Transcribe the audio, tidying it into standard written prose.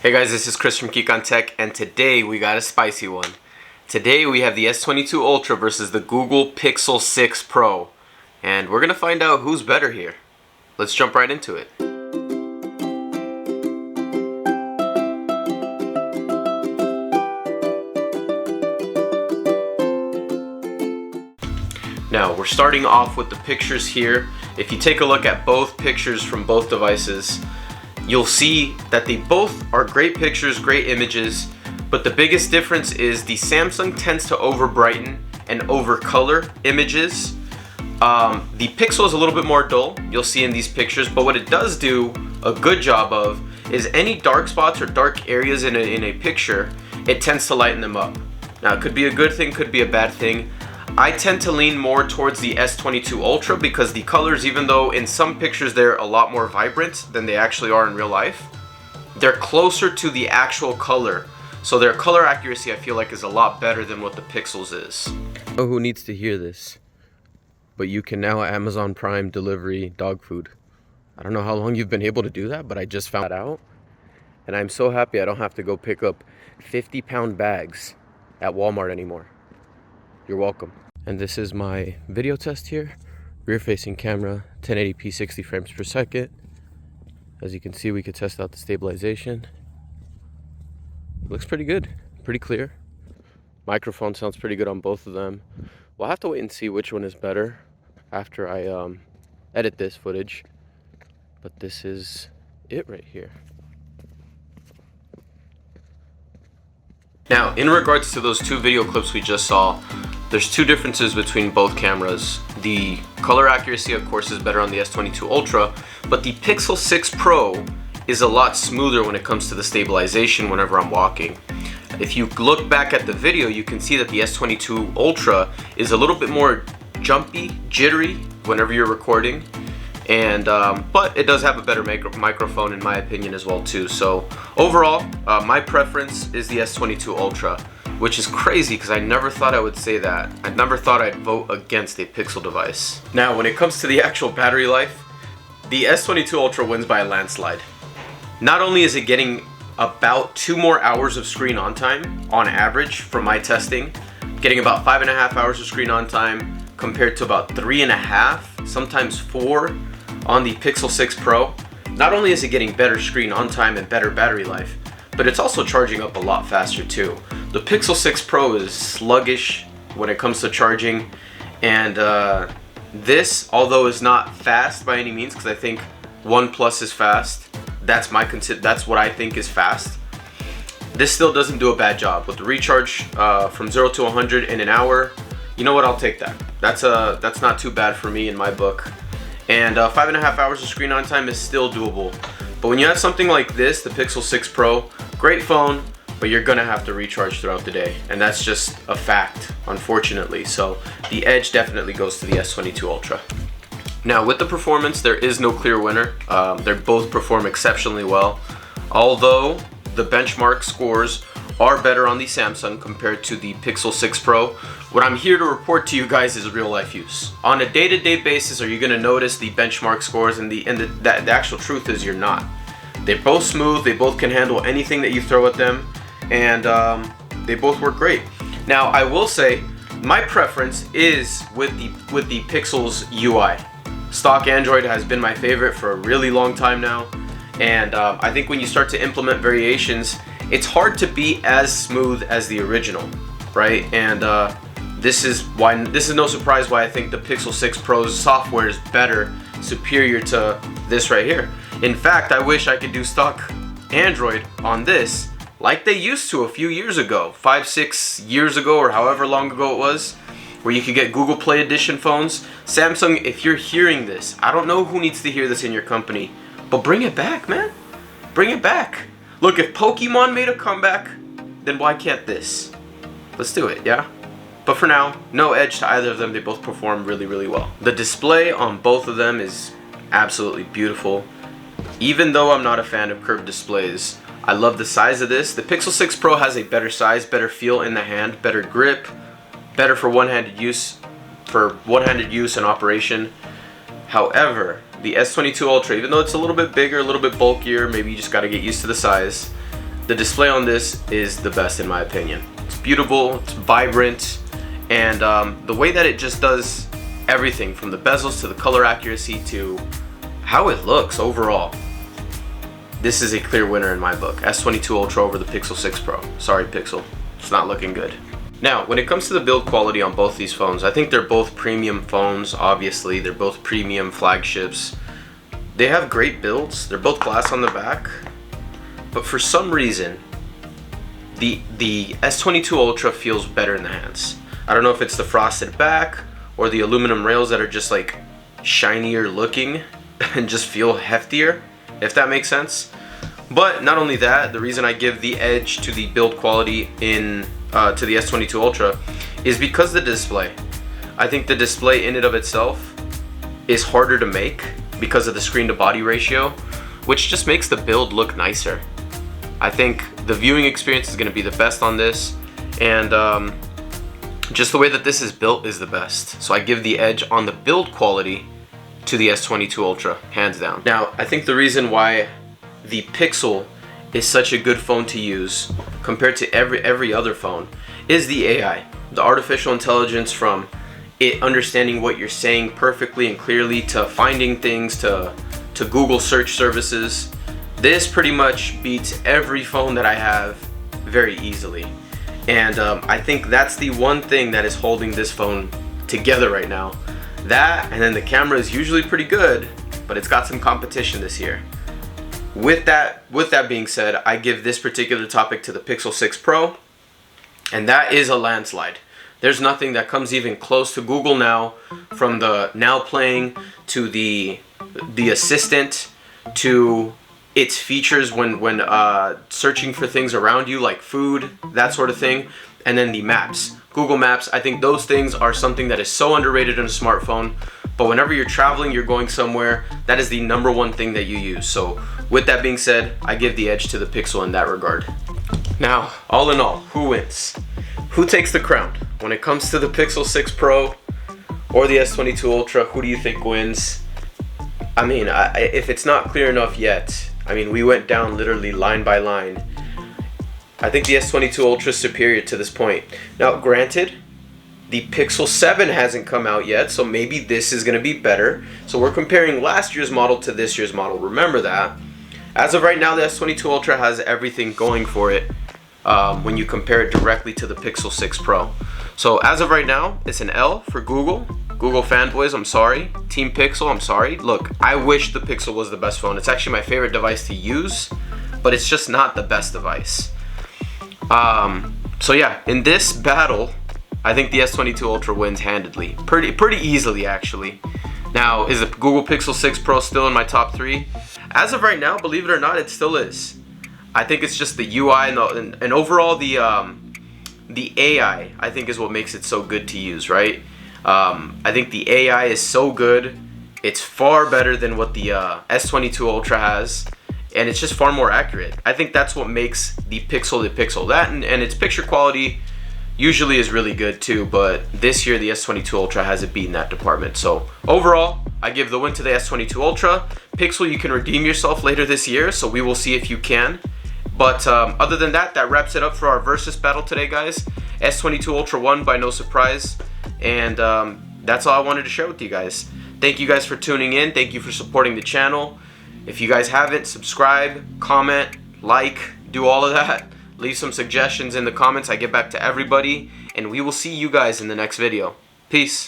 Hey guys, this is Chris from Geek on Tech, and today we got a spicy one. Today we have the S22 Ultra versus the Google Pixel 6 Pro, and we're gonna find out who's better here. Let's jump right into it. Now we're starting off with the pictures here. If you take a look at both pictures from both devices, you'll see that they both are great pictures, great images, but the biggest difference is the Samsung tends to over brighten and over color images. The Pixel is a little bit more dull, you'll see in these pictures, but what it does do a good job of is any dark spots or dark areas in a picture, it tends to lighten them up. Now it could be a good thing, could be a bad thing. I tend to lean more towards the S22 Ultra because the colors, even though in some pictures they're a lot more vibrant than they actually are in real life, they're closer to the actual color. So their color accuracy, I feel like, is a lot better than what the Pixels is. I don't know who needs to hear this, but you can now Amazon Prime delivery dog food. I don't know how long you've been able to do that, but I just found out. And I'm so happy I don't have to go pick up 50-pound bags at Walmart anymore. You're welcome. And this is my video test here. Rear facing camera, 1080p 60 frames per second. As you can see, we could test out the stabilization. It looks pretty good, pretty clear. Microphone sounds pretty good on both of them. We'll have to wait and see which one is better after I edit this footage. But this is it right here. Now, in regards to those two video clips we just saw, there's two differences between both cameras. The color accuracy, of course, is better on the S22 Ultra, but the Pixel 6 Pro is a lot smoother when it comes to the stabilization whenever I'm walking. If you look back at the video, you can see that the S22 Ultra is a little bit more jumpy, jittery whenever you're recording, and but it does have a better microphone in my opinion as well too. So overall, my preference is the S22 Ultra, which is crazy because I never thought I would say that. I never thought I'd vote against a Pixel device. Now, when it comes to the actual battery life, the S22 Ultra wins by a landslide. Not only is it getting about 2 more hours of screen on time on average from my testing, getting about 5.5 hours of screen on time compared to about 3.5, sometimes 4 on the Pixel 6 Pro. Not only is it getting better screen on time and better battery life, but it's also charging up a lot faster too. The Pixel 6 Pro is sluggish when it comes to charging, and this, although is not fast by any means, because I think OnePlus is fast. That's what I think is fast. This still doesn't do a bad job with the recharge from 0 to 100 in an hour. You know what? I'll take that. That's not too bad for me in my book. And 5.5 hours of screen on time is still doable. But when you have something like this, the Pixel 6 Pro, great phone, but you're gonna have to recharge throughout the day, and that's just a fact, unfortunately. So the edge definitely goes to the S22 Ultra. Now, with the performance, there is no clear winner. They both perform exceptionally well, although the benchmark scores are better on the Samsung compared to the Pixel 6 Pro. What I'm here to report to you guys is real life use. On a day-to-day basis, are you gonna notice the benchmark scores? And the actual truth is you're not. They're both smooth, they both can handle anything that you throw at them, and they both work great. Now, I will say, my preference is with the Pixel's UI. Stock Android has been my favorite for a really long time now, and I think when you start to implement variations, it's hard to be as smooth as the original, right? And this is no surprise why I think the Pixel 6 Pro's software is better, superior to this right here. In fact, I wish I could do stock Android on this like they used to a few years ago, 5-6 years ago, or however long ago it was, where you could get Google Play Edition phones. Samsung, if you're hearing this, I don't know who needs to hear this in your company, but bring it back, man. Bring it back. Look, if Pokemon made a comeback, then why can't this? Let's do it, yeah? But for now, no edge to either of them. They both perform really, really well. The display on both of them is absolutely beautiful. Even though I'm not a fan of curved displays, I love the size of this. The Pixel 6 Pro has a better size, better feel in the hand, better grip, better for one-handed use and operation. However, the S22 Ultra, even though it's a little bit bigger, a little bit bulkier, maybe you just got to get used to the size, the display on this is the best in my opinion. It's beautiful, it's vibrant, and the way that it just does everything from the bezels to the color accuracy to how it looks overall, this is a clear winner in my book. S22 Ultra over the Pixel 6 Pro. Sorry Pixel, it's not looking good. Now, when it comes to the build quality on both these phones, I think they're both premium phones, obviously. They're both premium flagships. They have great builds. They're both glass on the back. But for some reason, the S22 Ultra feels better in the hands. I don't know if it's the frosted back or the aluminum rails that are just like shinier looking and just feel heftier, if that makes sense. But not only that, the reason I give the edge to the build quality to the S22 Ultra is because the display. I think the display in and of itself is harder to make because of the screen to body ratio, which just makes the build look nicer. I think the viewing experience is going to be the best on this, and just the way that this is built is the best. So I give the edge on the build quality to the S22 Ultra, hands down. Now, I think the reason why the Pixel is such a good phone to use compared to every other phone is the AI, the artificial intelligence, from it understanding what you're saying perfectly and clearly to finding things to Google search services. This pretty much beats every phone that I have very easily, and I think that's the one thing that is holding this phone together right now. That, and then the camera is usually pretty good, but it's got some competition this year. With that being said, I give this particular topic to the Pixel 6 Pro, and that is a landslide. There's nothing that comes even close to Google now, from the Now Playing to the Assistant to its features when searching for things around you like food, that sort of thing, and then the maps. Google Maps, I think those things are something that is so underrated in a smartphone, but whenever you're traveling, you're going somewhere, that is the #1 thing that you use. So with that being said, I give the edge to the Pixel in that regard. Now, all in all, who wins? Who takes the crown? When it comes to the Pixel 6 Pro or the S22 Ultra, who do you think wins? I mean, if it's not clear enough yet, I mean, we went down literally line by line. I think the S22 Ultra is superior to this point. Now, granted, the Pixel 7 hasn't come out yet, so maybe this is going to be better. So we're comparing last year's model to this year's model. Remember that. As of right now, the S22 Ultra has everything going for it when you compare it directly to the Pixel 6 Pro. So as of right now, it's an L for Google. Google fanboys, I'm sorry. Team Pixel, I'm sorry. Look, I wish the Pixel was the best phone. It's actually my favorite device to use, but it's just not the best device. So yeah, in this battle, I think the S22 Ultra wins handedly, pretty easily actually. Now, is the Google Pixel 6 Pro still in my top 3? As of right now, believe it or not, it still is. I think it's just the UI and overall the AI, I think, is what makes it so good to use, right? I think the AI is so good. It's far better than what the S22 Ultra has, and it's just far more accurate. I think that's what makes the Pixel. That and its picture quality usually is really good too, but this year the S22 Ultra has it beat in that department. So overall, I give the win to the S22 Ultra. Pixel, you can redeem yourself later this year, so we will see if you can. But other than that, that wraps it up for our versus battle today, guys. S22 Ultra won by no surprise, and that's all I wanted to share with you guys. Thank you guys for tuning in. Thank you for supporting the channel. If you guys haven't, subscribe, comment, like, do all of that. Leave some suggestions in the comments. I get back to everybody, and we will see you guys in the next video. Peace.